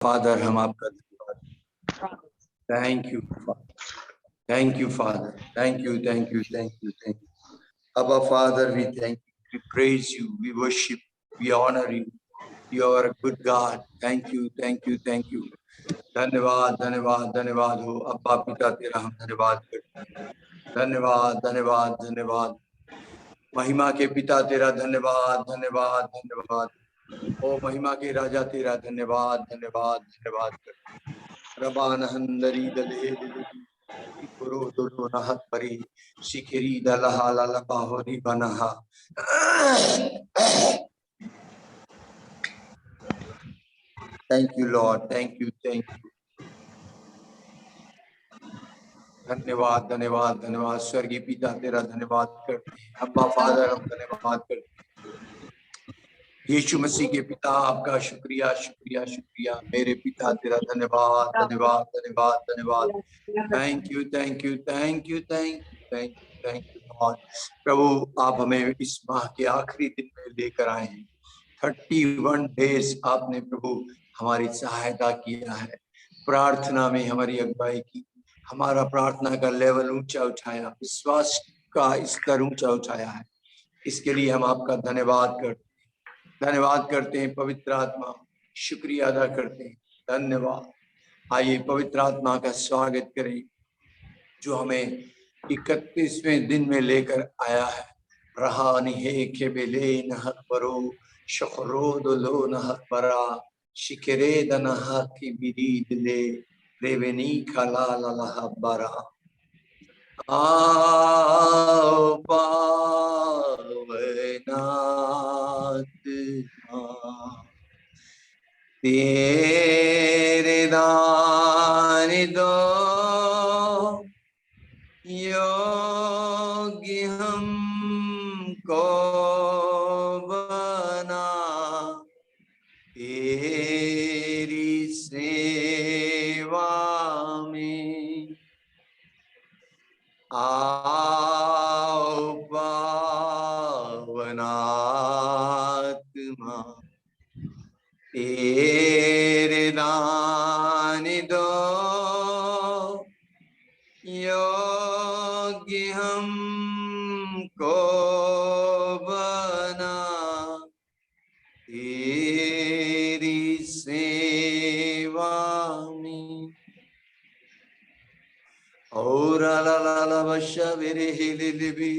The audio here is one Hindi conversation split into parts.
फादर, हम आपका धन्यवाद, thank you, thank you Father, thank you, thank you, thank you, thank you Abba Father, we thank you, we praise you, we worship, we honour you, you are a good God, thank you, thank you, thank you, धन्यवाद, धन्यवाद, धन्यवाद हो अब्बा पिता तेरा हम धन्यवाद करते हैं, धन्यवाद, धन्यवाद, धन्यवाद, महिमा के पिता तेरा धन्यवाद, धन्यवाद, धन्यवाद, ओ महिमा के राजा तेरा धन्यवाद, धन्यवाद, धन्यवाद करते हैं। रबान हंदरी दले गुरु दुलो नहत परी शिखरी दलहा ललबा होरी बनहा। Thank you Lord, thank you, thank you, धन्यवाद, धन्यवाद, धन्यवाद, स्वर्गीय पिता तेरा धन्यवाद करते हैं, अब्बा फादर हम धन्यवाद करते हैं, यीशु मसीह के पिता आपका शुक्रिया, शुक्रिया, शुक्रिया, मेरे पिता तेरा धन्यवाद, धन्यवाद, धन्यवाद, धन्यवाद, thank you, thank you, thank you, thank you, thank you, thank you Lord. प्रभु आप हमें इस माह के आखिरी दिन में लेकर आए हैं, 31 डेज आपने प्रभु हमारी सहायता किया है, प्रार्थना में हमारी अगुवाई की, हमारा प्रार्थना का लेवल ऊंचा उठाया, विश्वास का स्तर ऊंचा उठाया है, इसके लिए हम आपका धन्यवाद करते हैं पवित्र आत्मा, शुक्रिया अदा करते हैं, धन्यवाद। आइए पवित्र आत्मा का स्वागत करें जो हमें 31वें दिन में लेकर आया है। रहानी है के बेले नहक बरो शखरो दो नहक बरा शिकरे दनहा की बिरी दिले रेवेनी खला ललह बरा। आओ पावनात्मा तेरे दान दो योग्य हमको बना, तेरी सेवा में आओ पावनात्मा तेरे दान दो योग्य हमको बना, तेरी सेवा में। और बशबिरे हिलिबी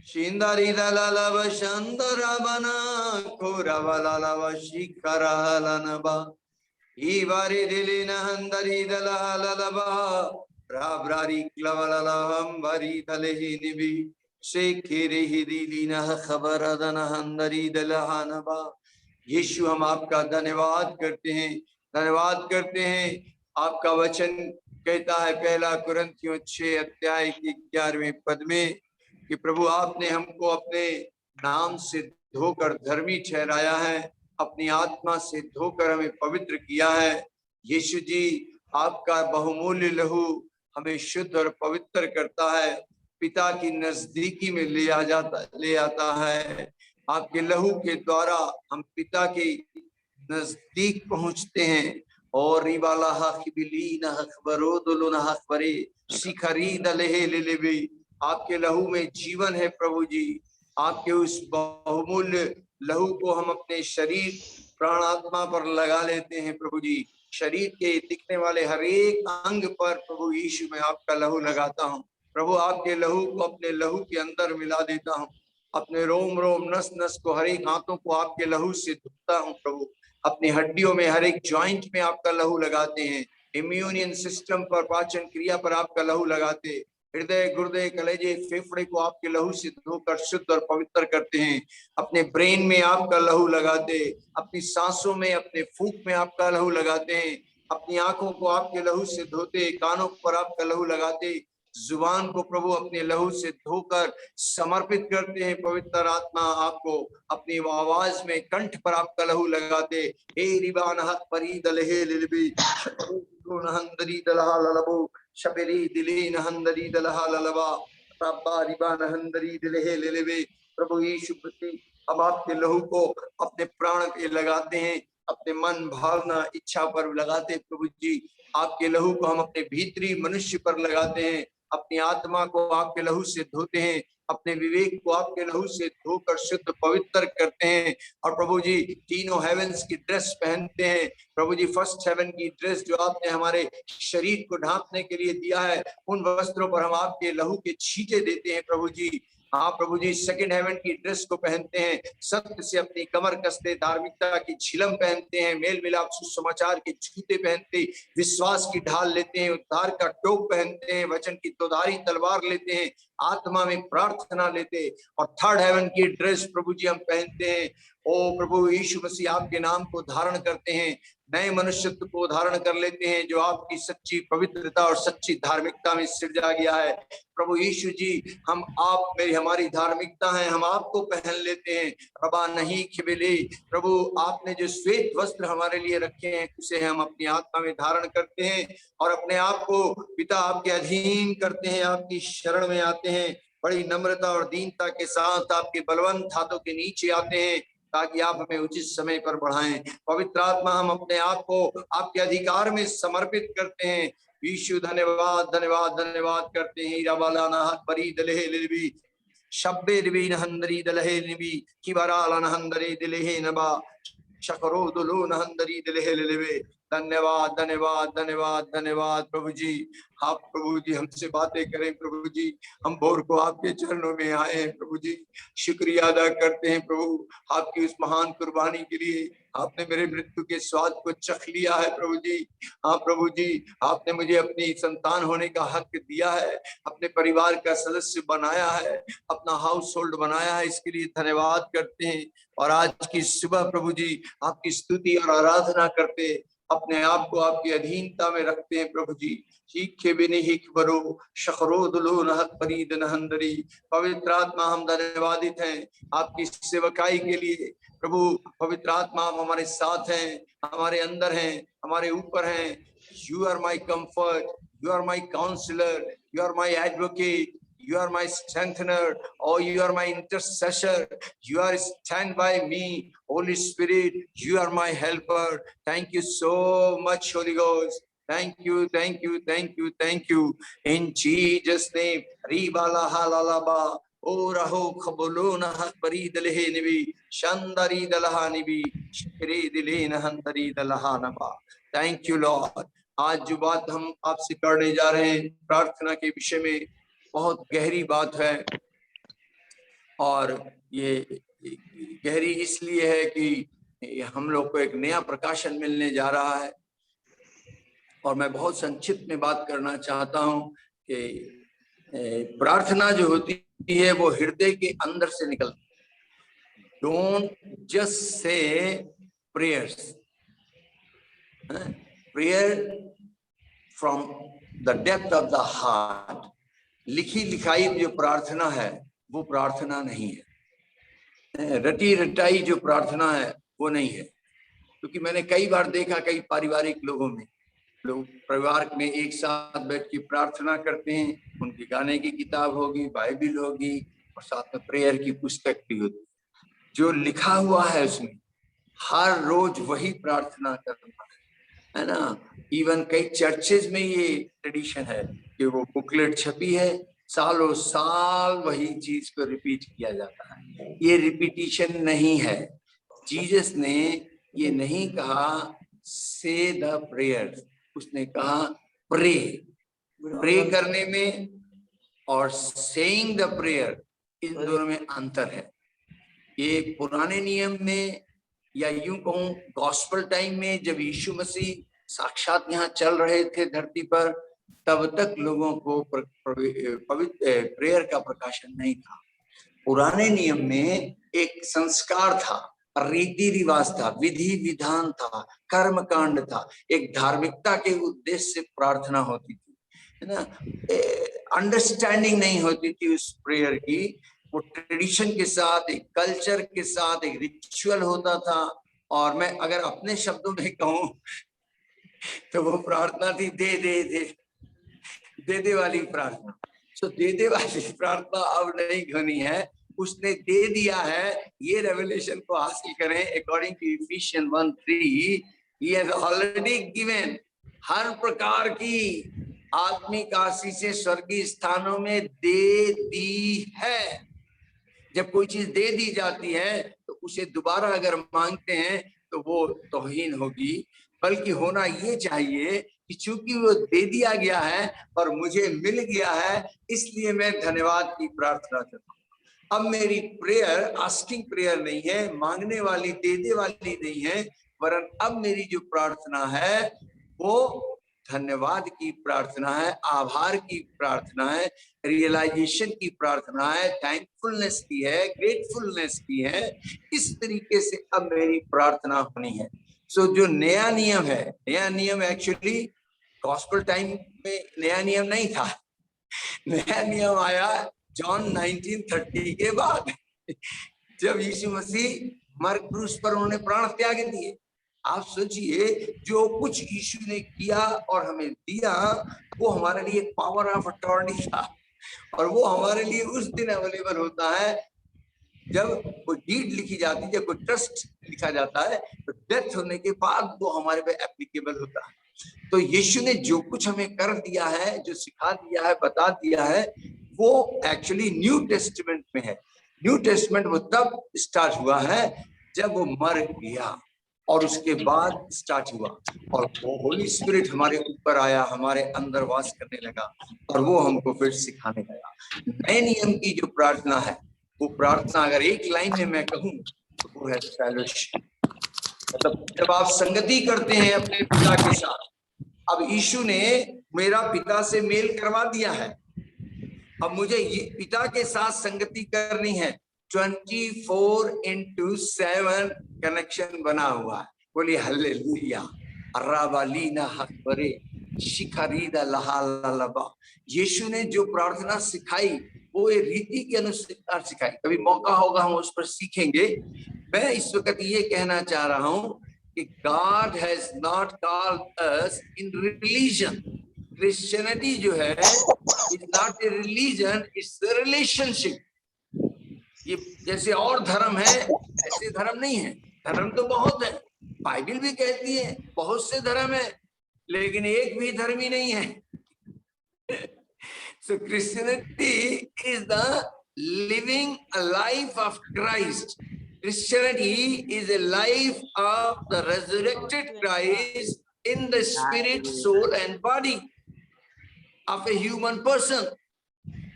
शिंदारी दलाला बशंदरा बना कोरा वाला वशिकरा लनबा ईवारी दिलिना हंदरी दलालबा राब्रारी क्लवललम बरी दलहि निबी शेखिरे हिदिलिना खबरदन हंदरी दलहानबा। यीशु हम आपका धन्यवाद करते हैं, धन्यवाद करते हैं। आपका वचन कहता है पहला कुरिन्थियों 6 अध्याय की 11वें पद में कि प्रभु आपने हमको अपने नाम से धोकर धर्मी ठहराया है, अपनी आत्मा से धोकर हमें पवित्र किया है। यीशु जी आपका बहुमूल्य लहू हमें शुद्ध और पवित्र करता है, पिता की नजदीकी में ले आता है। आपके लहू के द्वारा हम पिता के नजदीक पहुंचते हैं। और आपके लहू में जीवन है प्रभु जी, आपके उस बहुमूल्य लहू को हम अपने शरीर प्राण आत्मा पर लगा लेते हैं प्रभु जी। शरीर के दिखने वाले हर एक अंग पर प्रभु यीशु मैं आपका लहू लगाता हूँ प्रभु, आपके लहू को अपने लहू के अंदर मिला देता हूँ, अपने रोम रोम नस नस को हर एक हाथों को आपके लहू से धुलता हूँ प्रभु, अपनी हड्डियों में हर एक जॉइंट में आपका लहू लगाते हैं, इम्यूनियन सिस्टम पर पाचन क्रिया पर आपका लहू लगाते, हृदय गुर्दे कलेजे फेफड़े को आपके लहू से धोकर शुद्ध और पवित्र करते हैं, अपने ब्रेन में आपका लहू लगाते, अपनी सांसों में अपने फूंक में आपका लहू लगाते हैं, अपनी आंखों को आपके लहू से धोते, कानों पर आपका लहू लगाते, जुबान को प्रभु अपने लहू से धोकर समर्पित करते हैं। पवित्र आत्मा आपको अपनी आवाज में कंठ पर आपका लहू लगाते, हे रिबान हक परी दलहे लिलबी नहंदरी दलहा ललबो शबरी दिली नहंदरी दलहा ललबा रब्बा रिबान हंदरी दिलहे लिलबे। प्रभु यीशु मसीह हम आपके लहू को अपने प्राण पे लगाते हैं, अपने मन भावना इच्छा पर लगाते हैं प्रभु जी। आपके लहू को हम अपने भीतरी मनुष्य पर लगाते हैं, अपनी आत्मा को आपके लहू से धोते हैं, अपने विवेक को आपके लहू से धोकर शुद्ध पवित्र करते हैं। और प्रभु जी तीनों हेवंस की ड्रेस पहनते हैं प्रभु जी। फर्स्ट हेवन की ड्रेस जो आपने हमारे शरीर को ढांपने के लिए दिया है, उन वस्त्रों पर हम आपके लहू के छींटे देते हैं प्रभु जी। हाँ प्रभु जी, सेकंड हेवन की ड्रेस को पहनते हैं, सत्य से अपनी कमर कसते, धार्मिकता की झिलम पहनते हैं, मेल मिलाप सुसमाचार के जूते पहनते, विश्वास की ढाल लेते हैं, उद्धार का टोप पहनते हैं, वचन की दोधारी तलवार लेते हैं, आत्मा में प्रार्थना लेते, और थर्ड हेवन की ड्रेस प्रभु जी हम पहनते हैं। ओ प्रभु यीशु मसीह, आपके नाम को धारण करते हैं, नए मनुष्यत्व को धारण कर लेते हैं जो आपकी सच्ची पवित्रता और सच्ची धार्मिकता में सिरजा गया है। प्रभु यीशु जी, हम आप मेरी हमारी धार्मिकता है, हम आपको पहन लेते हैं। रबा नहीं खिबिले, प्रभु आपने जो श्वेत वस्त्र हमारे लिए रखे हैं उसे हम अपनी आत्मा में धारण करते हैं और अपने आप को पिता आपके अधीन करते हैं, आपकी शरण में आते हैं, बड़ी नम्रता और दीनता के साथ आपके बलवंत हाथों के नीचे आते हैं ताकि आप हमें उचित समय पर बढ़ाएं। पवित्र आत्मा, हम अपने आप को आपके अधिकार में समर्पित करते हैं। यीशु धन्यवाद धन्यवाद धन्यवाद करते हैं। हीराबाला नाहत परी दलहे लिलबी शब्बे दिबी नहंदरी दलहे निबी किबराला नहंदरी दिलहे नबा शकरो दुलो नहंदरी दिलहे लिलबे। धन्यवाद धन्यवाद धन्यवाद धन्यवाद प्रभु जी। आप प्रभु जी हमसे बातें करें प्रभु जी, हम भोर को आपके चरणों में आए हैं प्रभु जी, शुक्रिया अदा करते हैं प्रभु आपकी उस महान कुर्बानी के लिए। आपने मेरे मृत्यु के स्वाद को चख लिया है प्रभु जी। हाँ प्रभु जी, आपने मुझे अपनी संतान होने का हक दिया है, अपने परिवार का सदस्य बनाया है, अपना हाउस होल्ड बनाया है, इसके लिए धन्यवाद करते हैं। और आज की सुबह प्रभु जी आपकी स्तुति और आराधना करते, अपने आप को आपकी अधीनता में रखते हैं प्रभु जी। पवित्र आत्मा, हम धन्यवादित हैं आपकी सेवकाई के लिए प्रभु। पवित्र आत्मा, हम हमारे साथ हैं, हमारे अंदर हैं, हमारे ऊपर हैं। You are my comfort, you are my counsellor, you are my advocate, you are my strengthener, oh you are my intercessor, you are stand by me, Holy Spirit, you are my helper. Thank you so much Holy Ghost, thank you thank you thank you thank you in Jesus name। ribala halalaba o raho khabuluna bari dalhe nibi shandari dalha nibi shri dilina handari dalha naba। Thank you Lord। आज जो बात हम आपसे करने जा रहे हैं प्रार्थना के विषय में, बहुत गहरी बात है, और ये गहरी इसलिए है कि हम लोग को एक नया प्रकाशन मिलने जा रहा है। और मैं बहुत संक्षिप्त में बात करना चाहता हूं कि प्रार्थना जो होती है वो हृदय के अंदर से निकलती है। Don't just say prayers, prayer from the depth of the heart. लिखी लिखाई जो प्रार्थना है वो प्रार्थना नहीं है, रटी रटाई जो प्रार्थना है वो नहीं है। क्योंकि मैंने कई बार देखा, कई पारिवारिक लोगों में, लोग परिवार में एक साथ बैठ के प्रार्थना करते हैं, उनकी गाने की किताब होगी, बाइबिल होगी और साथ में प्रेयर की पुस्तक भी होती है। जो लिखा हुआ है उसमें हर रोज वही प्रार्थना करना है ना। इवन कई चर्चेज में ये ट्रेडिशन है कि वो बुकलेट छपी है, सालों साल वही चीज को रिपीट किया जाता है। ये रिपीटिशन नहीं है। जीसस ने ये नहीं कहा से द प्रेयर, उसने कहा प्रे। प्रे करने में और सेइंग द प्रेयर, इन दोनों में अंतर है। ये पुराने नियम में, या यूं कहूं गॉस्पेल टाइम में, जब यीशु मसीह साक्षात यहाँ चल रहे थे धरती पर, तब तक लोगों को पवित्र प्रेयर का प्रकाशन नहीं था। पुराने नियम में एक संस्कार था, रीति रिवाज था, विधि विधान था, कर्म कांड था, एक धार्मिकता के उद्देश्य से प्रार्थना होती थी, है ना। अंडरस्टैंडिंग नहीं होती थी उस प्रेयर की, वो ट्रेडिशन के साथ, एक कल्चर के साथ, एक रिचुअल होता था। और मैं अगर अपने शब्दों में कहूं तो वो प्रार्थना थी दे दे दे दे दे वाली प्रार्थना। तो दे दे वाली प्रार्थना अब नहीं होनी है, उसने दे दिया है, ये रेवलेशन को हासिल करें। According to Ephesians 1:3 he has already given हर प्रकार की आत्मिक आशीषें स्वर्गीय स्थानों में दे दी है। जब कोई चीज दे दी जाती है तो उसे दोबारा अगर मांगते हैं तो वो तौहीन होगी, बल्कि होना ये चाहिए कि चूंकि वो दे दिया गया है और मुझे मिल गया है, इसलिए मैं धन्यवाद की प्रार्थना करता हूँ। अब मेरी प्रेयर आस्किंग प्रेयर नहीं है, मांगने वाली देने वाली नहीं है, वरन अब मेरी जो प्रार्थना है वो धन्यवाद की प्रार्थना है, आभार की प्रार्थना है, रियलाइजेशन की प्रार्थना है, थैंकफुलनेस की है, ग्रेटफुलनेस की है। इस तरीके से अब मेरी प्रार्थना होनी है। सो जो नया नियम है, नया नियम एक्चुअली गॉस्पेल टाइम में नया नियम नहीं था। नया नियम आया जॉन 19:30 के बाद, जब यीशु मसीह मर क्रूस पर उन्होंने प्राण त्याग दिए। आप सोचिए, जो कुछ यीशु ने किया और हमें दिया वो हमारे लिए पावर ऑफ अथॉरिटी था, और वो हमारे लिए उस दिन अवेलेबल होता है जब कोई डीड लिखी जाती है, जब कोई ट्रस्ट लिखा जाता है, तो डेथ होने के बाद वो हमारे पे एप्लीकेबल होता है। तो यीशु ने जो कुछ हमें कर दिया है, जो सिखा दिया है, बता दिया है, वो एक्चुअली न्यू टेस्टमेंट में है। न्यू टेस्टमेंट वो तब स्टार्ट हुआ है जब वो मर गया, और उसके बाद स्टार्ट हुआ, और वो होली स्पिरिट हमारे ऊपर आया, हमारे अंदर वास करने लगा, और वो हमको फिर सिखाने लगा। नए नियम की जो प्रार्थना है, वो प्रार्थना अगर एक लाइन में मैं कहूँ तो वो है फेलोशिप। मतलब जब आप संगति करते हैं अपने पिता के साथ, अब यीशु ने मेरा पिता से मेल करवा दिया है, अब मुझे ये पिता के साथ संगति करनी है। 24/7 कनेक्शन बना हुआ है। बोलिए हालेलुया। अराबालीना हकबरे शिखरीदा लहालबा। यीशु ने जो प्रार्थना सिखाई वो एक रीति के अनुसार सिखाई। कभी मौका होगा हम उस पर सीखेंगे। मैं इस वक्त ये कहना चाह रहा हूं कि God has not called us in religion. Christianity जो है is not a religion, it's a relationship. ये जैसे और धर्म है ऐसे धर्म नहीं है। धर्म तो बहुत है, बाइबल भी कहती है बहुत से धर्म है, लेकिन एक भी धर्म ही नहीं है। So Christianity is the living a life of Christ. Christianity is a life of the resurrected Christ in the spirit, soul and body of a human person.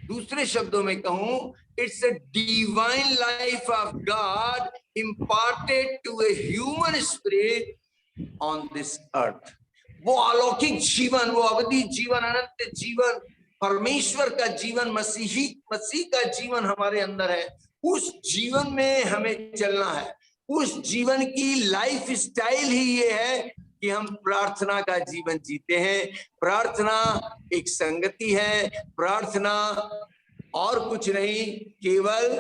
दूसरे शब्दों में कहूं, it's a divine life of God imparted to a human spirit on this earth. वो अलौकिक जीवन, वो अवधि जीवन, अनंत जीवन, परमेश्वर का जीवन, मसीह का जीवन हमारे अंदर है। उस जीवन में हमें चलना है। उस जीवन की लाइफ स्टाइल ही ये है कि हम प्रार्थना का जीवन जीते हैं। प्रार्थना एक संगति है। प्रार्थना और कुछ नहीं, केवल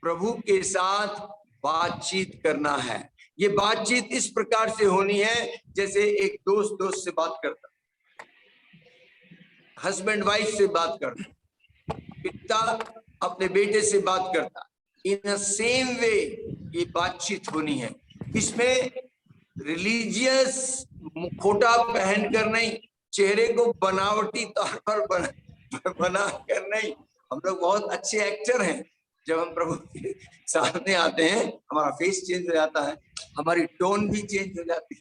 प्रभु के साथ बातचीत करना है। ये बातचीत इस प्रकार से होनी है जैसे एक दोस्त से बात करता, हस्बैंड वाइफ से बात करता, पिता अपने बेटे से बात करता। इन अ सेम वे ये बातचीत होनी है। इसमें रिलीजियस मुखौटा पहनकर नहीं, चेहरे को बनावटी तौर पर बना कर नहीं। हम लोग बहुत अच्छे एक्टर हैं। जब हम प्रभु के सामने आते हैं हमारा फेस चेंज हो जाता है, हमारी टोन भी चेंज हो जाती है।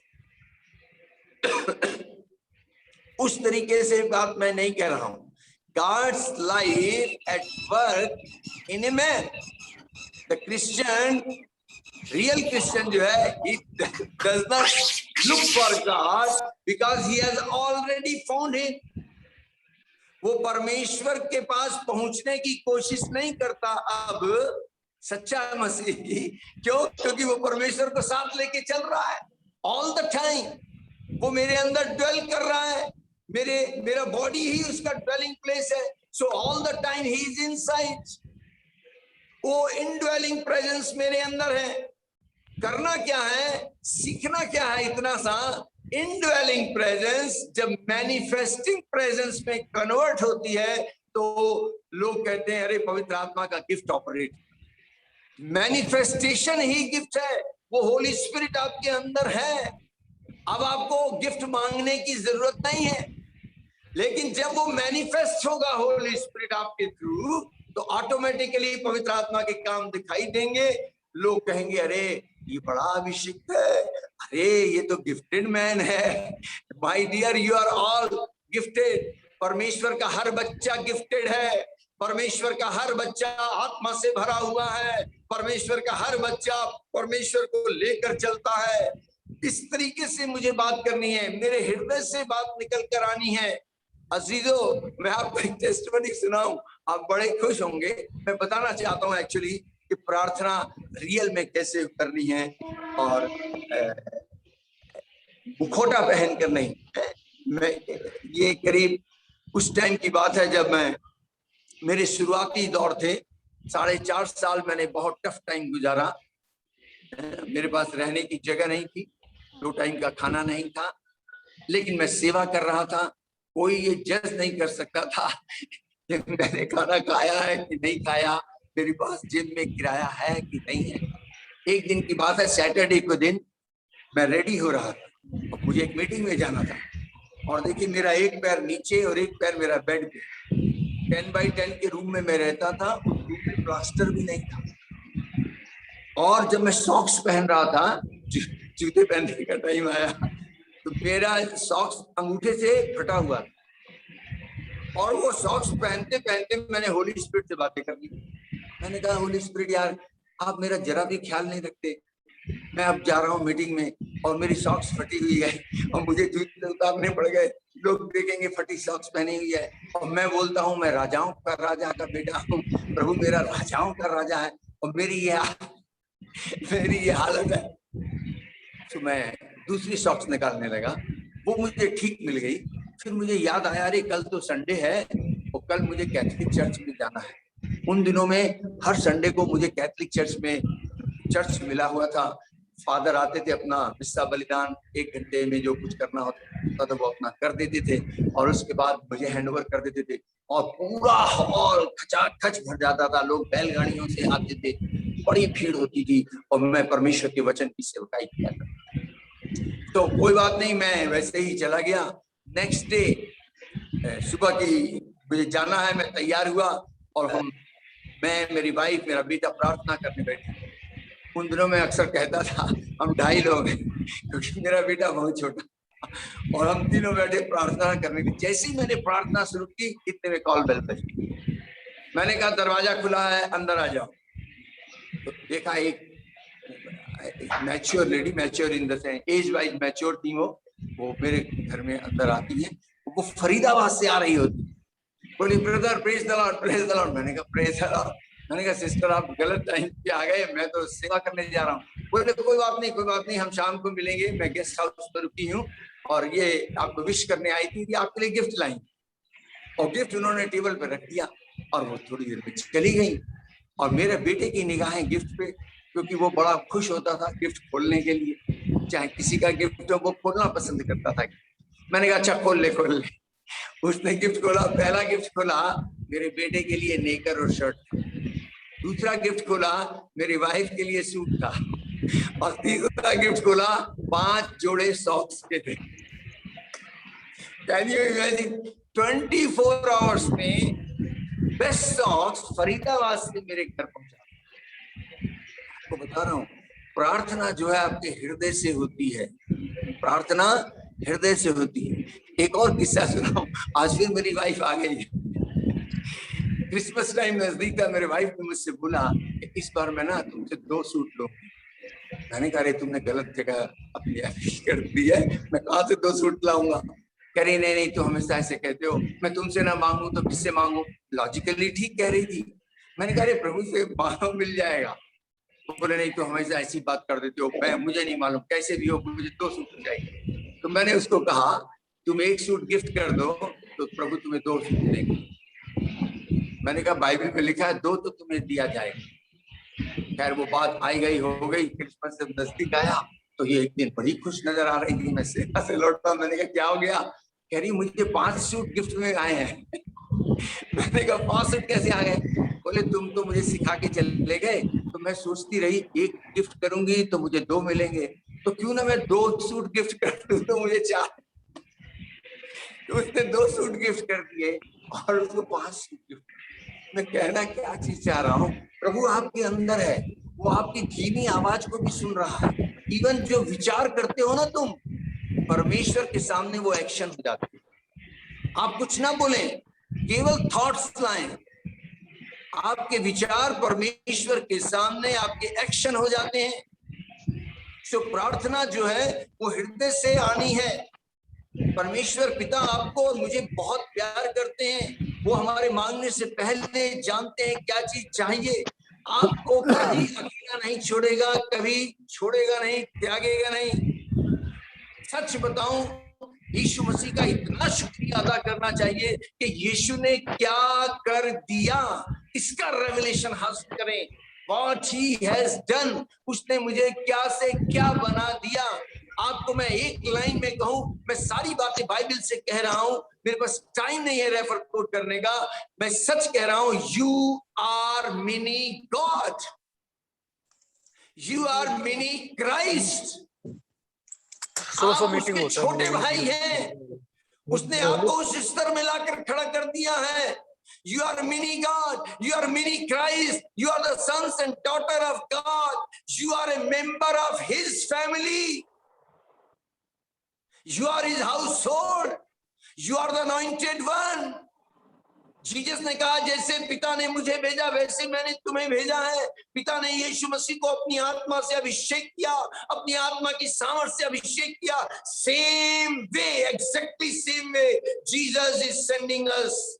उस तरीके से बात मैं नहीं कह रहा हूं। God's life at work in a man. The Christian, real Christian जो है, he does not look for God because he has already found him. वो परमेश्वर के पास पहुंचने की कोशिश नहीं करता। अब सच्चा मसीह क्यों? क्योंकि वो परमेश्वर को साथ लेके चल रहा है ऑल द टाइम। वो मेरे अंदर ड्वेल कर रहा है, मेरा बॉडी ही उसका ड्वेलिंग प्लेस है। So all the time he is inside. वो इनड्वेलिंग प्रेजेंस मेरे अंदर है। करना क्या है, सीखना क्या है, इतना सा इनड्वेलिंग प्रेजेंस जब मैनिफेस्टिंग प्रेजेंस में कन्वर्ट होती है तो लोग कहते हैं अरे पवित्र आत्मा का गिफ्ट ऑपरेट। मैनिफेस्टेशन ही गिफ्ट है, वो होली स्पिरिट आपके अंदर है। अब आपको गिफ्ट मांगने की जरूरत नहीं है, लेकिन जब वो मैनिफेस्ट होगा होली स्पिरिट आपके थ्रू, तो ऑटोमेटिकली पवित्र आत्मा के काम दिखाई देंगे। लोग कहेंगे अरे ये बड़ा अभिषिक्त है, अरे ये तो गिफ्टेड मैन है। My dear, you are all gifted. परमेश्वर का हर बच्चा गिफ्टेड है। परमेश्वर का हर बच्चा आत्मा से भरा हुआ है। परमेश्वर का हर बच्चा परमेश्वर को लेकर चलता है। इस तरीके से मुझे बात करनी है, मेरे हृदय से बात निकल कर आनी है। अजीजों, मैं आपको एक टेस्टिमनी सुनाऊं, आप बड़े खुश होंगे। मैं बताना चाहता हूं एक्चुअली कि प्रार्थना रियल में कैसे करनी है, और मुखौटा पहनकर नहीं। मैं ये करीब उस टाइम की बात है जब मैं, मेरे शुरुआती दौर थे, 4.5 साल मैंने बहुत टफ टाइम गुजारा। मेरे पास रहने की जगह नहीं थी, 2 टाइम का खाना नहीं था, लेकिन मैं सेवा कर रहा था। कोई ये जज नहीं कर सकता था कि मैंने खाना खाया है कि नहीं खाया, मेरे पास जेब में किराया है कि नहीं है। एक दिन की बात है, सैटरडे को दिन मैं रेडी हो रहा था, मुझे एक मीटिंग में जाना था, और देखिए मेरा एक पैर नीचे और एक पैर मेरा बेड पे। 10 बाई 10 के रूम में मैं रहता था, उस रूम में प्लास्टर भी नहीं था, और जब मैं सॉक्स पहन रहा था, जूते पहनने का टाइम आया, तो मेरा सॉक्स अंगूठे से फटा हुआ, और वो सॉक्स पहनते पहनते मैंने होली स्पिरिट से बातें कर ली। मैंने कहा होली स्पिरिट यार, आप मेरा जरा भी ख्याल नहीं रखते। मैं अब जा रहा हूँ मीटिंग में और मेरी सॉक्स फटी हुई है और मुझे जूते उतारने पड़ गए। लोग देखेंगे फटी सॉक्स पहनी हुई है, और मैं बोलता हूँ मैं राजाओं का राजा का बेटा हूँ, प्रभु मेरा राजाओं का राजा है, और मेरी ये हालत है। तो मैं दूसरी सॉक्स निकालने लगा, वो मुझे ठीक मिल गई। फिर मुझे याद आया, अरे कल तो संडे है और कल मुझे कैथोलिक चर्च में जाना है। उन दिनों में हर संडे को मुझे कैथोलिक चर्च मिला हुआ था। फादर आते थे, अपना हिस्सा बलिदान 1 घंटे में जो कुछ करना होता था वो अपना कर देते थे, और उसके बाद मुझे हैंडओवर कर देते थे, और पूरा हॉल खचाखच भर जाता था। लोग बैलगाड़ियों से आते थे, बड़ी भीड़ होती थी, और मैं परमेश्वर के वचन की सेवकाई किया करता। तो कोई बात नहीं, मैं वैसे ही चला गया। नेक्स्ट डे सुबह की मुझे जाना है, मैं तैयार हुआ, और मैं, मेरी वाइफ, मेरा बेटा प्रार्थना करने बैठे। उन दिनों में अक्सर कहता था हम 2.5 लोग हैं, क्योंकि मेरा बेटा बहुत छोटा, और हम तीनों बैठे प्रार्थना करने की। जैसे ही मैंने प्रार्थना शुरू की, इतने में कॉल बेल बजी। मैंने कहा दरवाजा खुला है, अंदर आ जाओ। तो देखा एक mature lady, mature in the sense age wise mature थी, वो मेरे घर में अंदर आती है। वो फरीदाबाद से आ रही होती, बोली brother praise the Lord, praise the Lord. मैंने कहा प्रेज द लॉर्ड। मैंने कहा सिस्टर आप गलत टाइम पे आ गए, मैं तो सेवा करने जा रहा हूँ। बोले कोई बात नहीं, कोई बात नहीं, हम शाम को मिलेंगे, मैं गेस्ट हाउस पर रुकी हूँ, और ये आपको विश करने आई थी कि आपके लिए गिफ्ट लाई। और गिफ्ट उन्होंने टेबल पर रख दिया, और वो थोड़ी देर में चली गई। और मेरे बेटे की निगाहें गिफ्ट पे, क्योंकि वो बड़ा खुश होता था गिफ्ट खोलने के लिए, चाहे किसी का गिफ्ट हो वो खोलना पसंद करता था। मैंने कहा अच्छा खोल ले। उसने गिफ्ट खोला, पहला गिफ्ट खोला मेरे बेटे के लिए नेकर और शर्ट था, दूसरा गिफ्ट खोला मेरी वाइफ के लिए सूट था, और तीसरा गिफ्ट खोला 5 जोड़े सॉक्स के थे। कैन यू इमेजिन, 24 आवर्स में बेस्ट सॉक्स फरीदाबाद से मेरे घर पहुंचा। आपको बता रहा हूँ, प्रार्थना जो है आपके हृदय से होती है, प्रार्थना हृदय से होती है। एक और किस्सा सुनाऊं, आज फिर मेरी वाइफ आ गई। क्रिसमस टाइम नजदीक था, मेरे वाइफ ने मुझसे बोला इस बार मैं ना तुमसे 2 सूट लूंगी। मैंने कहा तुमने गलत जगह अपनी अपील कर दी है, मैं कहाँ से 2 सूट लाऊंगा। कह रही नहीं तो हमेशा ऐसे कहते हो, मैं तुमसे ना मांगू तो किससे मांगू। लॉजिकली ठीक कह रही थी। मैंने कहा प्रभु से मांगो मिल जाएगा। तो बोले नहीं तो हमेशा ऐसी बात कर देते हो, मैं मुझे नहीं मालूम, कैसे भी हो मुझे 2 सूट चाहिए। तो मैंने उसको कहा तुम 1 सूट गिफ्ट कर दो तो प्रभु तुम्हें 2 सूट देंगे। मैंने कहा बाइबल में लिखा है 2 तो तुम्हें दिया जाएगा। खैर वो बात आई गई हो गई। क्रिसमस जब नजदीक आया तो ये एक दिन बड़ी खुश नजर आ रही थी। मैं सेवा से लौटता, मैंने कहा क्या हो गया। कह रही मुझे 5 सूट गिफ्ट में आए हैं। मैंने कहा पासवर्ड कैसे आ गए? बोले तुम तो मुझे सिखा के चले गए, तो मैं सोचती रही एक गिफ्ट करूंगी तो मुझे 2 मिलेंगे, तो क्यों ना मैं 2 सूट गिफ्ट कर दूं तो मुझे 4। तो उसने 2 सूट गिफ्ट कर दिए और उसको 5 सूट गिफ्ट। मैं कहना क्या चीज चाह रहा हूँ, प्रभु आपके अंदर है, वो आपकी धीमी आवाज को भी सुन रहा है। इवन जो विचार करते हो ना तुम, परमेश्वर के सामने वो एक्शन हो जाते हैं। आप कुछ ना बोलें, केवल थॉट्स लाएं, आपके विचार परमेश्वर के सामने आपके एक्शन हो जाते हैं। सो प्रार्थना जो है वो हृदय से आनी है। परमेश्वर पिता आपको और मुझे बहुत प्यार करते हैं, वो हमारे मांगने से पहले जानते हैं क्या चीज चाहिए। आपको कभी अकेला नहीं छोड़ेगा, कभी छोड़ेगा नहीं, त्यागेगा नहीं। सच बताऊं, यीशु मसीह का इतना शुक्रिया अदा करना चाहिए कि यीशु ने क्या कर दिया, इसका रेवलेशन हासिल करें। What he has done, उसने मुझे क्या से क्या बना दिया। आपको मैं एक लाइन में कहूं, मैं सारी बातें बाइबल से कह रहा हूं, मेरे पास टाइम नहीं है रेफर कोट करने का, मैं सच कह रहा हूं। You are mini God, you are mini Christ. आप उसके छोटे भाई हैं, उसने आपको उस स्तर में लाकर खड़ा कर दिया है। You are mini God, you are mini Christ, you are the sons and daughter of God, you are a member of His family, you are His household, you are the anointed one. Jesus ने कहा जैसे पिता ने मुझे भेजा वैसे मैंने तुम्हें भेजा है। पिता ने यीशु मसीह को अपनी आत्मा से अभिषेक किया, अपनी आत्मा की सामर्थ से अभिषेक किया। Same way, exactly same way Jesus is sending us,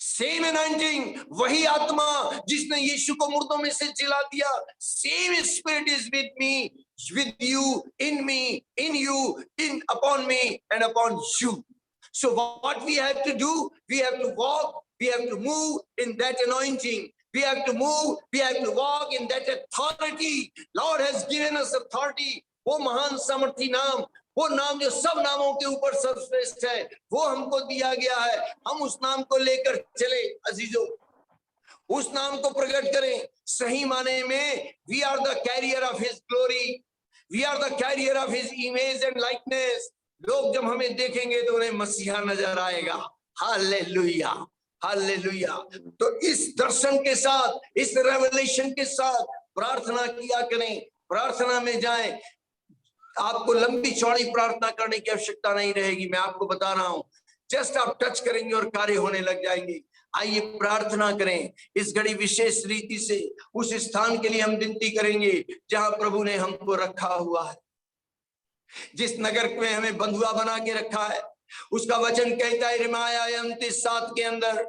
same anointing, वही आत्मा जिसने यीशु को मुर्दों में से जिला दिया। Same spirit is with me, with you, in me, in you, in upon me and upon you. So what we have to do, we have to walk, we have to move in that anointing. We have to move, we have to walk in that authority. Lord has given us authority. वो महान सामर्थी नाम, वो नाम जो सब नामों के ऊपर सर्वश्रेष्ठ है, वो हमको दिया गया है। हम उस नाम को लेकर चले अजीजों, उस नाम को प्रकट करें। सही माने में we are the carrier of His glory, we are the carrier of His image and likeness. लोग जब हमें देखेंगे तो उन्हें मसीहा नजर आएगा। Hallelujah, hallelujah. तो इस दर्शन के साथ, इस रेवलेशन के साथ प्रार्थना किया करें, प्रार्थना में जाएं। आपको लंबी चौड़ी प्रार्थना करने की आवश्यकता नहीं रहेगी, मैं आपको बता रहा हूं। जस्ट आप टच करेंगे और कार्य होने लग जाएंगे। आइए प्रार्थना करें इस घड़ी विशेष रीति से। उस स्थान के लिए हम विनती करेंगे जहां प्रभु ने हमको रखा हुआ है, जिस नगर में हमें बंधुआ बना के रखा है। उसका वचन कहता है यिर्मयाह 29:7 के अंदर,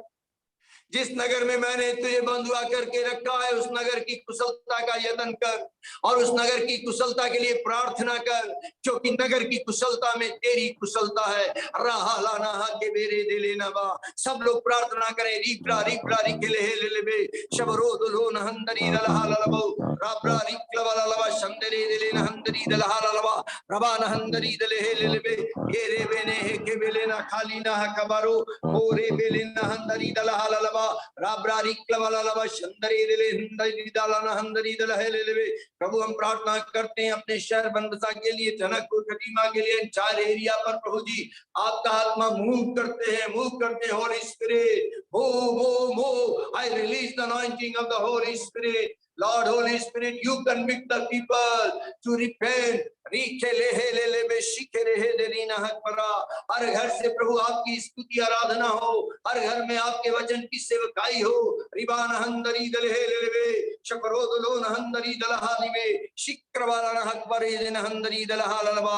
जिस नगर में मैंने तुझे बंधुआ करके रखा है उस नगर की कुशलता का यत्न कर और उस नगर की कुशलता के लिए प्रार्थना कर, क्योंकि नगर की कुशलता में तेरी कुशलता है। के बेरे दे लेना बा। सब लोग प्रार्थना करें। रीप्रा रीप्रा रिकेले हे लेबे शबरो दलो नहंदरी दलहा ललबो राब्रा रिक्लवा ललबा शंदरी दले नहंदरी दलहा ललबा रबा नहंदरी दले हे लेबे ये रे बेने हे के बेले ना खाली ना कबारो ओरे बेले नहंदरी दलहा ललबा राब्रारी क्लवललवा शंदरी दिले हंदरी दालाना हंदरी दलहे लेवे। प्रभु हम प्रार्थना करते हैं अपने शहर बनबसा के लिए, जनकपुर खटीमा के लिए, चार एरिया पर प्रभु जी आपका आत्मा मूव करते हैं, मूव करते हैं। Holi spirit move, I release the anointing of the Holi spirit. Lord, Holy Spirit, you convict the people to repent. हर घर से प्रभु आपकी स्तुति आराधना हो, हर घर में आपके वचन की सेवकाई हो। रिबान हंदरी दलहे लेवे शकरो दलो नहंदरी दलहा लिवे शिक्रवाला हकबरे दिन हंदरी दलहा ललवा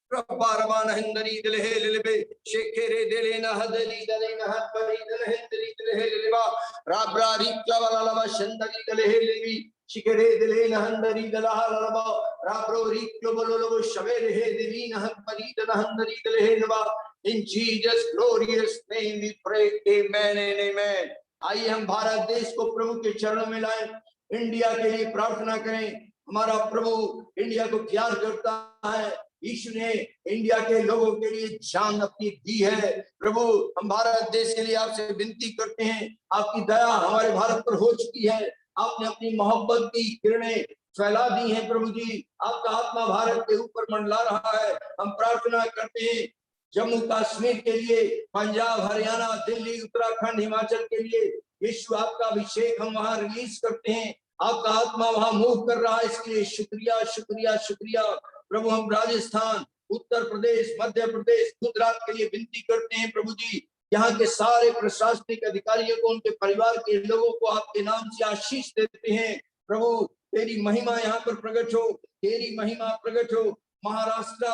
प्रपारमान हंदरी दलहे लेवे शेखेरे दले नहदरी दले नहबरी दलहे दलहे लेवा राब्रा रिक्लावाला लवा शंदरी दलहे लेवी शिखरे दिले नहंदरी दलहा ललबा राब्रो रिक्लो बलोलो शवेरे हे दिली नहबरी दलहंदरी दलहे लबा। In Jesus glorious name we pray, amen and amen. आइए हम भारत देश को प्रभु के चरणों में लाएं, इंडिया के लिए प्रार्थना करें। हमारा प्रभु इंडिया को प्यार करता है, यीशु ने इंडिया के लोगों के लिए जान अपनी दी है। प्रभु हम भारत देश के लिए आपसे विनती करते हैं, आपकी दया हमारे भारत पर हो चुकी है, आपने अपनी मोहब्बत की किरणें फैला दी हैं प्रभु जी, आपका आत्मा भारत के ऊपर मंडला रहा है। हम प्रार्थना करते हैं जम्मू कश्मीर के लिए, पंजाब, हरियाणा, दिल्ली, उत्तराखंड, हिमाचल के लिए यीशु आपका अभिषेक हम वहां रिलीज करते हैं, आपका आत्मा वहां मूव कर रहा है, इसके लिए शुक्रिया शुक्रिया शुक्रिया। प्रभु हम राजस्थान, उत्तर प्रदेश, मध्य प्रदेश, गुजरात के लिए विनती करते हैं प्रभु जी, यहाँ के सारे प्रशासनिक अधिकारियों को, उनके परिवार के लोगों को आपके नाम से आशीष देते हैं। प्रभु तेरी महिमा यहाँ पर प्रकट हो, तेरी महिमा प्रकट हो। महाराष्ट्र,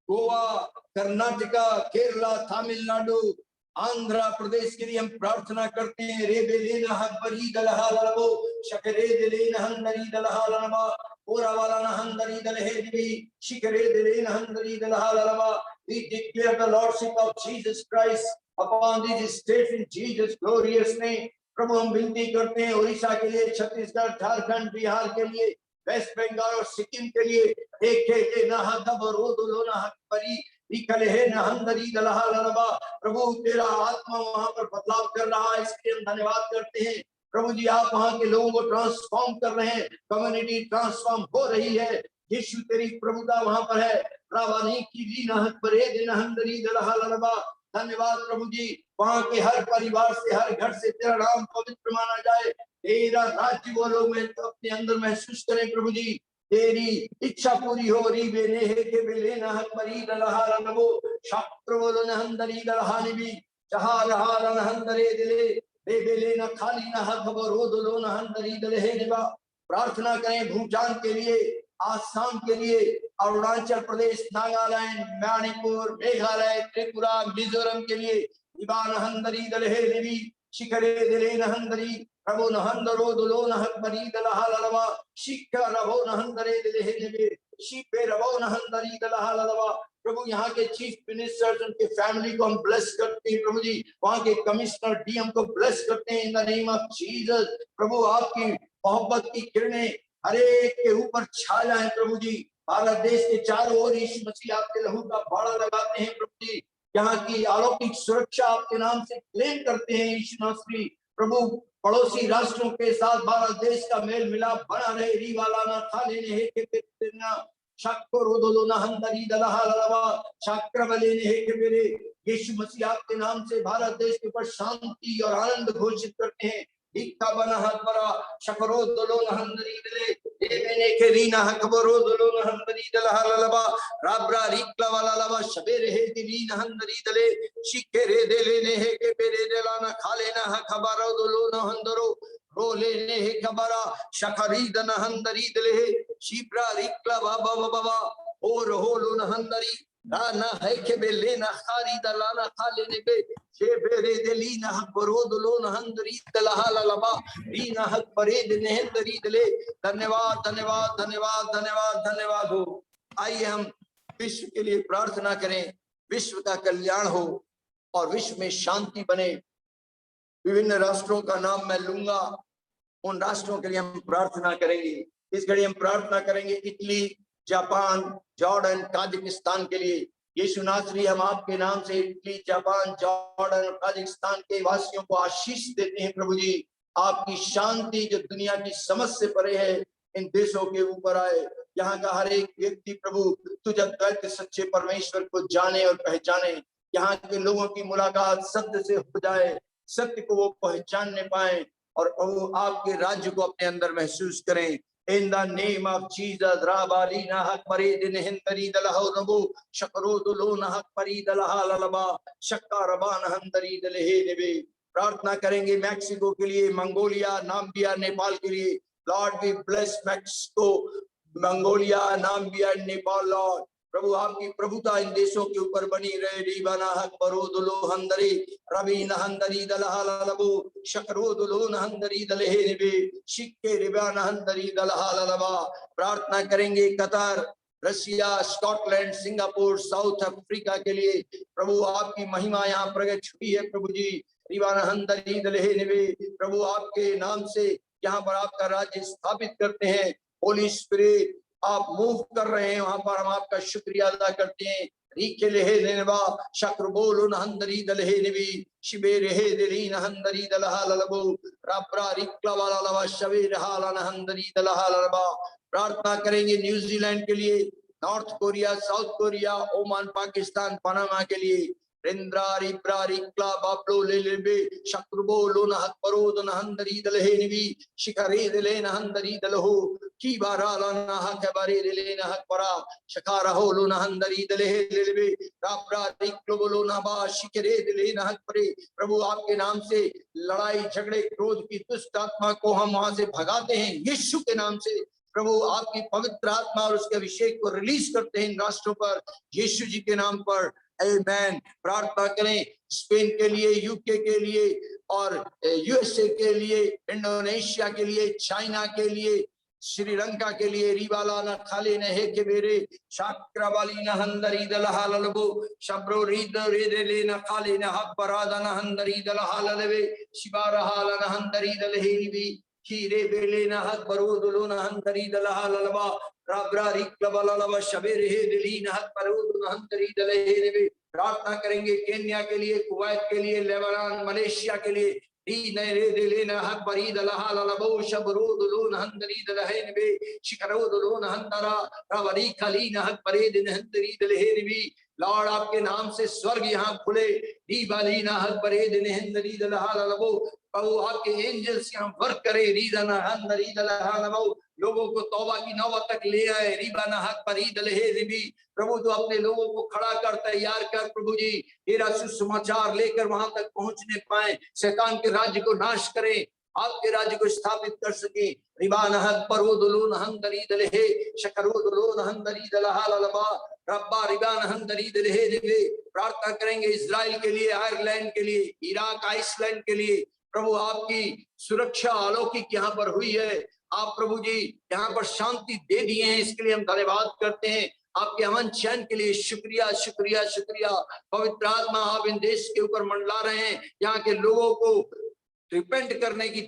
गोवा, कर्नाटका, केरला, तमिलनाडु, आंध्र प्रदेश के लिए हम प्रार्थना करते हैं। रे बेलेना हबरी दलहा ललबो शकरे देलेना हंदरी दलहा ललबा ओरा वाला ना हंदरी दलहे दिवी शिकरे देलेना हंदरी दलहा Lalba. We declare the lordship of Jesus Christ upon these states in Jesus glorious name। प्रभु हम विनती करते हैं उड़ीसा के लिए, छत्तीसगढ़, झारखंड, बिहार के लिए, वेस्ट बंगाल और सिक्किम के लिए, एक ना हदब रोदो ना हकबरी प्रभु तेरा आत्मा वहां पर बदलाव कर रहा है, इसके लिए हम धन्यवाद करते हैं। प्रभु जी आप वहां के लोगों को ट्रांसफॉर्म कर रहे हैं, कम्युनिटी ट्रांसफॉर्म हो रही है। यीशु तेरी प्रभुता वहां पर है। धन्यवाद प्रभु जी, वहां के हर परिवार से, हर घर से तेरा नाम पवित्र माना जाए, तेरा राज्य वो लोग में तो अपने अंदर महसूस करें। प्रभु जी तेरी इच्छा पूरी हो। री बेने है के बेले ना हकबरी दलहा रनबो शास्त्र बोलो न हंदरी दलहानी भी जहा रहा रन हंदरे दिले बे बेले न खाली न हकबो रोदलो न हंदरी दले है दिवा। प्रार्थना करें भूटान के लिए, आसाम के लिए, अरुणाचल प्रदेश, नागालैंड, मणिपुर, मेघालय, त्रिपुरा, मिजोरम के लिए दिवान हंदरी दले है देवी शिखरे दिले न हंदरी प्रभु नहंदरो दुलो नहकबरी दलहा ललवा शिखा रहो नहंदरे दिले देवे शिपे रहो नहंदरी दलहा ललवा। प्रभु यहाँ के चीफ मिनिस्टर्स, उनके फैमिली को हम ब्लेस करते हैं प्रभु जी, वहाँ के कमिश्नर, डीएम को ब्लेस करते हैं in the name of Jesus. प्रभु आपकी मोहब्बत की किरणें हर एक के ऊपर छा जाए प्रभु जी। भारत देश के चारों ओर यीशु मसीह आपके लहू का बाड़ा लगाते हैं प्रभु जी, यहाँ की अलौकिक सुरक्षा आपके नाम से क्लेम करते हैं यीशु मसीह। प्रभु पड़ोसी राष्ट्रों के साथ भारत देश का मेल मिलाप बना रहे। रीवाला ना खाने ने हे के ना शक्कर रोदलो ना हंदरी दलहा ललवा शक्र बले ने हे के मेरे यीशु मसीह आपके नाम से भारत देश के ऊपर शांति और आनंद घोषित करते हैं। इक्का बना हाथ बरा शकरो दलो ना हंदरी दले ए मैंने के रीना हकबरो दलो ना हंदरी दलहा ललवा राब्रा रिक्ला वाला लवा शबेरे हे दिली ना हंदरी दले शिके रे देले ने हे के बेरे देला ना खाले ना हकबरो दलो ना हंदरो रोले ने हे कबरा शकरी दन हंदरी दले शिप्रा रिक्ला बाबा बाबा और होलो ना हंदरी ना है के बेले ना खारी दलाना खाले ने बे शे बेरे देली ना हकबरो दलो ना हंदरी दलहा ललवा रीना हकबरे ने हंदरी दले। धन्यवाद धन्यवाद धन्यवाद धन्यवाद धन्यवाद हो। आइए हम विश्व के लिए प्रार्थना करें, विश्व का कल्याण हो और विश्व में शांति बने। विभिन्न राष्ट्रों का नाम मैं लूंगा, उन राष्ट्रों के लिए हम प्रार्थना करेंगे। इस घड़ी हम प्रार्थना करेंगे इटली, जापान, जॉर्डन, ताजिकिस्तान के लिए। यीशु नासरी हम आपके नाम से इटली, जापान, जॉर्डन, ताजिकिस्तान के वासियों को आशीष देते हैं प्रभु जी। आपकी शांति जो दुनिया की समझ से परे है इन देशों के ऊपर आए। यहाँ का हर एक व्यक्ति प्रभु तुझे अद्वैत सच्चे परमेश्वर को जाने और पहचाने। यहाँ के लोगों की मुलाकात सत्य से हो जाए, सत्य को वो पहचानने पाए और प्रभु आपके राज्य को अपने अंदर महसूस करें। In the name of Jesus, Rabali na hak pari din hindari dalaho nabu shakro dulo na hak pari dalaha lalaba shakka raba na hindari dalehe nebe। प्रार्थना करेंगे मैक्सिको के लिए, मंगोलिया, नाम्बिया, नेपाल के लिए। Lord we bless Mexico, Mongolia, Namibia, Nepal. Lord प्रभु आपकी प्रभुता इन देशों के ऊपर बनी रहे। रीबाना हक बरोदुलो हंदरी रवि नहंदरी दलहा ललबो शकरोदुलो नहंदरी दलहे निबे शिक्के रिबा नहंदरी दलहा ललबा। प्रार्थना करेंगे Qatar, Russia, Scotland, Singapore, south Africa के लिए। प्रभु आपकी महिमा यहाँ प्रकट हुई है प्रभु जी। रिबा नहंदरी दलहे निबे प्रभु आपके नाम से यहाँ पर आपका राज्य स्थापित करते हैं। होली स्पिरिट आप मूव कर रहे हैं वहां पर, हम आपका शुक्रिया अदा करते हैं। रीके लेहे नेवा शक्र बोलो नहंदरी दलहे निवी शिबे रहे दिली नहंदरी दलहा ललबो राब्रा रिक्ला वाला लवा शबे रहा नहंदरी दलहा ललबा। प्रार्थना करेंगे न्यूजीलैंड के लिए, north Korea, south Korea, Oman, Pakistan, Panama के लिए। रिंद्रारी प्रारी क्ला बाबलो लेलेबे शक्रुबो लोना हकपरोद नहंदरी दलहे निवी शिखरे दिले नहंदरी दलहो की बारा लाना हकबारे दिले नहकपरा शखारहो लोना हंदरी दलहे लेलेबे राब्रा रिक्लो लोना बा शिखरे दिले नहकपरे। प्रभु आपके नाम से लड़ाई झगड़े क्रोध की दुष्ट आत्मा को हम वहां से भगाते हैं यीशु के नाम से। प्रभु आपकी पवित्र आत्मा और उसके अभिषेक को रिलीज करते हैं इन राष्ट्रों पर यीशु जी के नाम पर। आमेन। प्रार्थना करें स्पेन के लिए, यूके के लिए और यूएसए के लिए, इंडोनेशिया के लिए, चाइना के लिए, श्रीलंका के लिए। रिवाला न खाले न है के मेरे शाक्रवाली न हंदरी दलहा ललबो शब्रो रीद रेदले न खाले न हक बरादा न हंदरी दलहा ललवे शिबारहा न हंदरी दलहेवी खीरे बेले न हक बरोदलो न हंदरी दलहा ललबा राब्रा रिक्लबललवा शबेरे दिली न हक बरोद न हंदरी दलहेवी। प्रार्थना करेंगे केन्या के लिए, कुवैत के लिए, लेबनान, मलेशिया के लिए। दी नरे दिले न हक बरीद लहा ललबो शबरोद लो न हंदरी दलहेनबे शिखरोद लो न हंदरा रावरी खली न हक बरेद न हंदरी दलहेनबी। लॉर्ड आपके नाम से स्वर्ग यहाँ खुले। दी बाली न हक बरेद न हंदरी दलहा ललबो प्रभु आपके एंजल्स यहाँ वर्क करे। रीदा न हंदरी दलहा ललबो लोगों को तौबा की नौबत तक ले आए। रीबा न हक बरीद लहेनबी प्रभु तो अपने लोगों को खड़ा कर, तैयार कर प्रभु जी, तेरा सुसमाचार लेकर वहां तक पहुंचने पाए, शैतान के राज्य को नाश करें, आपके राज्य को स्थापित कर सके। रिबान हक परोदुलून हंदरी दलहे शकरोदुलून हंदरी दलहा ललबा रब्बा रिबान हंदरी दलहे दिले। प्रार्थना करेंगे इजराइल के लिए, आयरलैंड के लिए, इराक, आइसलैंड के लिए। प्रभु आपकी सुरक्षा अलौकिक यहाँ पर हुई है। आप प्रभु जी यहाँ पर शांति दे दिए हैं, इसके लिए हम धन्यवाद करते हैं। आपके अमन चैन के लिए शुक्रिया शुक्रिया शुक्रिया। पवित्र आत्मा आप इन देश के ऊपर मंडला रहे हैं, यहाँ के लोगों को रिपेंट करने की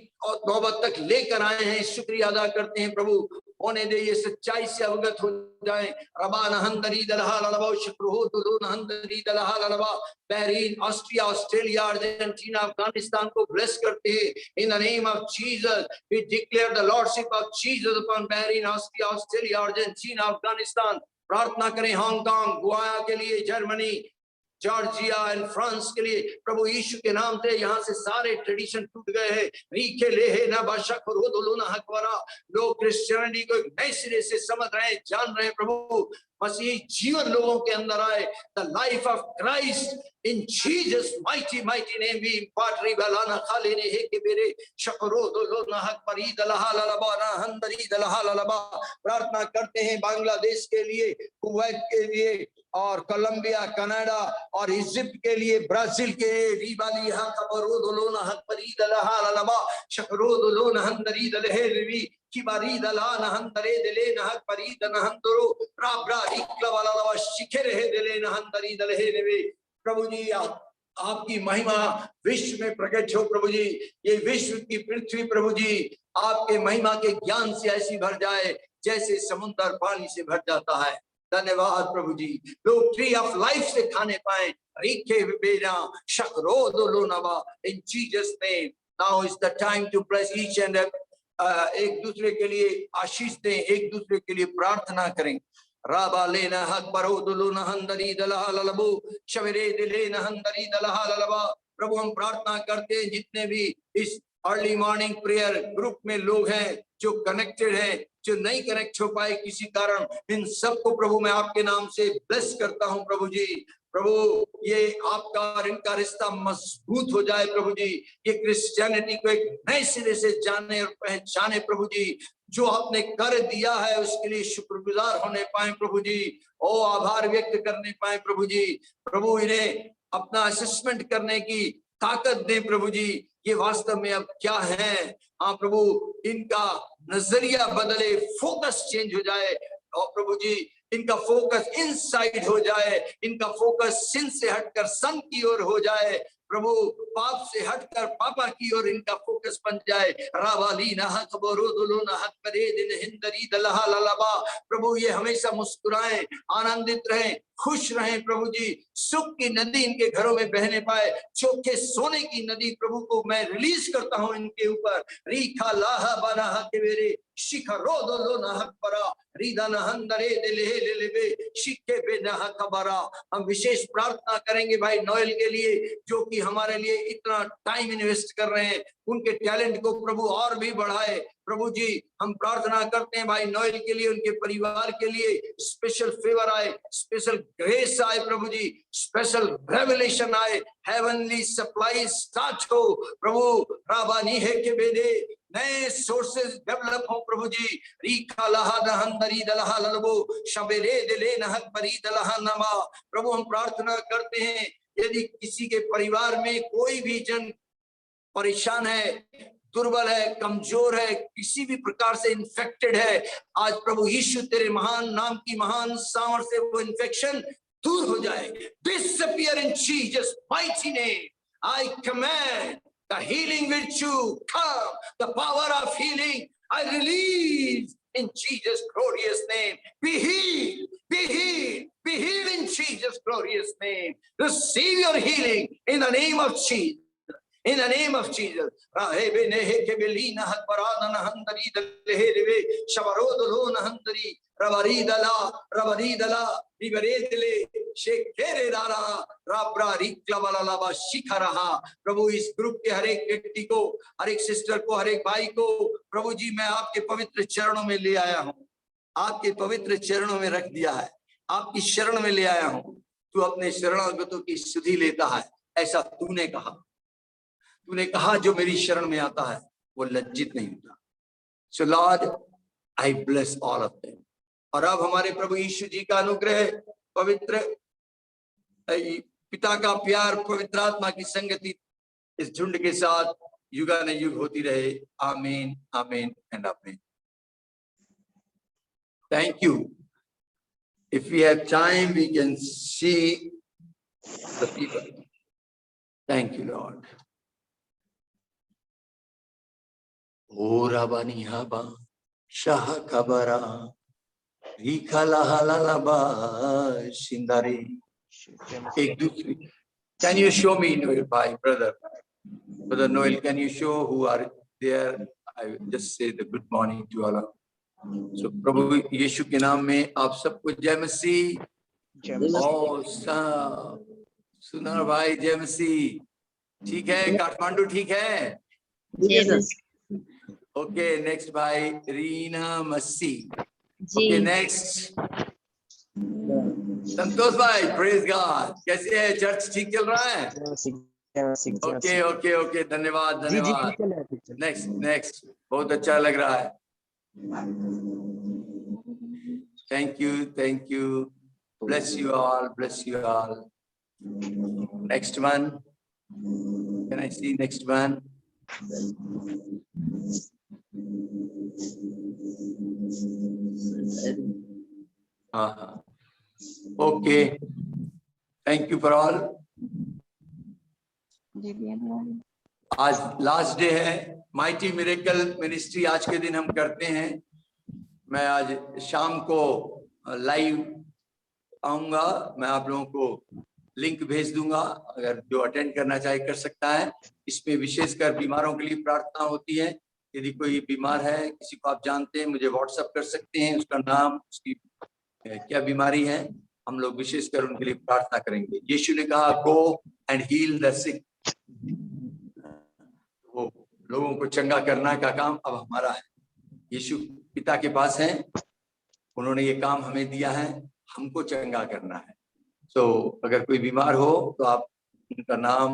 नौबत तक लेकर आए हैं, शुक्रिया अदा करते हैं। प्रभु होने दे ये सच्चाई से अवगत हो जाए। रबा नहंदरी दलहा ललबा शुक्रो दुलो नहंदरी दलहा ललबा। Bahrain, Austria, Australia, Argentina, Afghanistan को ब्लेस करते हैं। In the name of Jesus we declare the lordship of Jesus upon Bahrain, Austria, Australia, Argentina, Afghanistan. प्रार्थना करें हांगकांग, गोवा के लिए, जर्मनी, जॉर्जिया एंड फ्रांस के लिए। प्रभु यीशु के नाम से यहाँ से सारे ट्रेडिशन टूट गए हैं। रीखे लेहे ना बाशक रोदुलुना हकवरा। लोग क्रिश्चियनिटी को एक नए सिरे से समझ रहे हैं, जान रहे हैं। प्रभु मसीह जीवन लोगों के अंदर आए। The life of Christ in Jesus mighty mighty name we impart. रिबलाना खाले ने है के मेरे शकरोदुलुना हक परी दलहा ललबा ना हंदरी दलहा ललबा। प्रार्थना करते हैं बांग्लादेश के लिए, कुवैत के लिए और कोलंबिया, कनाडा और इजिप्ट के लिए, ब्राजील के रिबाली हा कबरोदलोन हक परी दलहा ललबा शकरोदलोन हंदरी दलहेवी की बारी दलान हंदरे दिले नहक परी दनहंदरो राब्रा इक्ला वाला शिखर है दिले नहंदरी दलहेवी। प्रभु जी आपकी महिमा विश्व में प्रकट हो। प्रभु जी ये विश्व की पृथ्वी प्रभु जी आपके महिमा के ज्ञान से ऐसी भर जाए जैसे समुद्र पानी से भर जाता है। धन्यवाद प्रभु जी। लोग ट्री ऑफ लाइफ से खाने पाए। रीखे बेना शकरोदलो नवा in Jesus name. Now is the time to bless each and एक दूसरे के लिए आशीष दें, एक दूसरे के लिए प्रार्थना करें। राबा लेना हक बरोदुलु नहंदरी दलहा ललबो शवरे दिले नहंदरी दलहा ललबा। प्रभु हम प्रार्थना करते हैं जितने भी इस अर्ली मॉर्निंग प्रेयर ग्रुप में लोग हैं, जो कनेक्टेड हैं, जो नहीं कनेक्ट हो पाए किसी कारण, इन सबको प्रभु मैं आपके नाम से ब्लेस करता हूं। प्रभु जी प्रभु ये आपका और इनका रिश्ता मजबूत हो जाए। प्रभु जी ये क्रिश्चियनिटी को एक नए सिरे से जाने और पहचाने। प्रभु जी जो आपने कर दिया है उसके लिए शुक्रगुजार होने पाए। प्रभु जी ओ आभार व्यक्त करने पाए। प्रभु जी प्रभु इन्हें अपना असेसमेंट करने की ताकत दें। प्रभु जी ये वास्तव में अब क्या है। हाँ प्रभु इनका नजरिया बदले, फोकस चेंज हो जाए और प्रभु जी इनका फोकस इनसाइड हो जाए, इनका फोकस सिन से हटकर सन की ओर हो जाए। प्रभु पाप से हटकर पापा की ओर इनका फोकस बन जाए। रावाली नहक बोरोदुलो नहक करे दिन हिंदरी दलहा ललबा। प्रभु ये हमेशा मुस्कुराएं, आनंदित रहें, खुश रहें प्रभु जी। सुख की नदी इनके घरों में बहने पाए, चोखे सोने की नदी प्रभु को मैं रिलीज करता हूं इनके ऊपर। रीखा लाहा बना के मेरे शिखरो दो लो नहक परा रीदा नहंदरे दिले लेबे शिखे बे नहक बरा। हम विशेष प्रार्थना करेंगे भाई नोएल के लिए, जो कि हमारे लिए इतना टाइम इन्वेस्ट कर रहे हैं। उनके टैलेंट को प्रभु और भी बढ़ाए प्रभु जी। हम प्रार्थना करते हैं भाई नोएल के लिए, उनके परिवार के लिए स्पेशल फेवर आए, स्पेशल ग्रेस आए प्रभु जी, स्पेशल रेवलेशन आए, हेवनली सप्लाई स्टार्ट हो प्रभु। राबानी है के बेदे नए सोर्सेज डेवलप हो प्रभु जी। रीखा लहा दहंदरी दलहा ललबो शबेरे दिले नहक परी दलहा नमा। प्रभु हम प्रार्थना करते हैं, यदि किसी के परिवार में कोई भी जन परेशान है, दुर्बल है, कमजोर है, किसी भी प्रकार से इन्फेक्टेड है, आज प्रभु यीशु तेरे महान नाम की महान सामर्थ से वो इन्फेक्शन दूर हो जाए। Disappear in Jesus' mighty name. I command the healing virtue come, the power of healing I release in Jesus' glorious name. Be healed, be healed, be healed in Jesus' glorious name. Receive your healing in the name of Jesus. In the name of Jesus. Rahebe nehe ke belina hat parana nahandari delehe shabarodolo nahandari rabaridala liberedele shekere dara rabra riklabala laba शिखरहा। प्रभु इस ग्रुप के हर एक व्यक्ति को, हर एक सिस्टर को, हर एक भाई को प्रभु जी मैं आपके पवित्र चरणों में ले आया हूं, आपके पवित्र चरणों में रख दिया है, आपकी शरण में ले आया हूं। तू अपने शरणागतों की सुधि लेता है, ऐसा तूने कहा। तूने कहा जो मेरी शरण में आता है वो लज्जित नहीं होता। So Lord, I bless all of them. और अब हमारे प्रभु यीशु जी का अनुग्रह, पवित्र पिता का प्यार, पवित्र आत्मा की संगति इस झुंड के साथ युगानुयुग होती रहे। आमीन, आमीन एंड आमीन। Thank you. If we have time, we can see the people. Thank you, Lord. Ora bani haba shaha kabara rikala halalaba shindari. Can you show me Noel, bhai, brother Noel? Can you show who are there? I will just say the good morning to all of you. So प्रभु यीशु के नाम में आप सबको जय मसीह। और सब सुना भाई, जय मसीह। ठीक है, काठमांडू ठीक है? Okay, next by Reena Masi. Okay, next. संतोष भाई, praise God. कैसे है? चर्च ठीक चल रहा है? Okay, धन्यवाद। Next. बहुत अच्छा लग रहा है। Thank you. Bless you all. Next one. Can I see next one? Okay. Thank you for all. आज लास्ट डे है, माइटी मिरेकल मिनिस्ट्री आज के दिन हम करते हैं। मैं आज शाम को लाइव आऊंगा, मैं आप लोगों को लिंक भेज दूंगा, अगर जो अटेंड करना चाहे कर सकता है। इसमें विशेषकर बीमारों के लिए प्रार्थना होती है। यदि कोई बीमार है, किसी को आप जानते हैं, मुझे व्हाट्सएप कर सकते हैं, उसका नाम, उसकी क्या बीमारी है, हम लोग विशेषकर उनके लिए प्रार्थना करेंगे। यीशु ने कहा गो एंड हील द सिक, वो लोगों को चंगा करना का काम अब हमारा है। यीशु पिता के पास है, उन्होंने ये काम हमें दिया है, हमको चंगा करना है। तो अगर कोई बीमार हो तो आप उनका नाम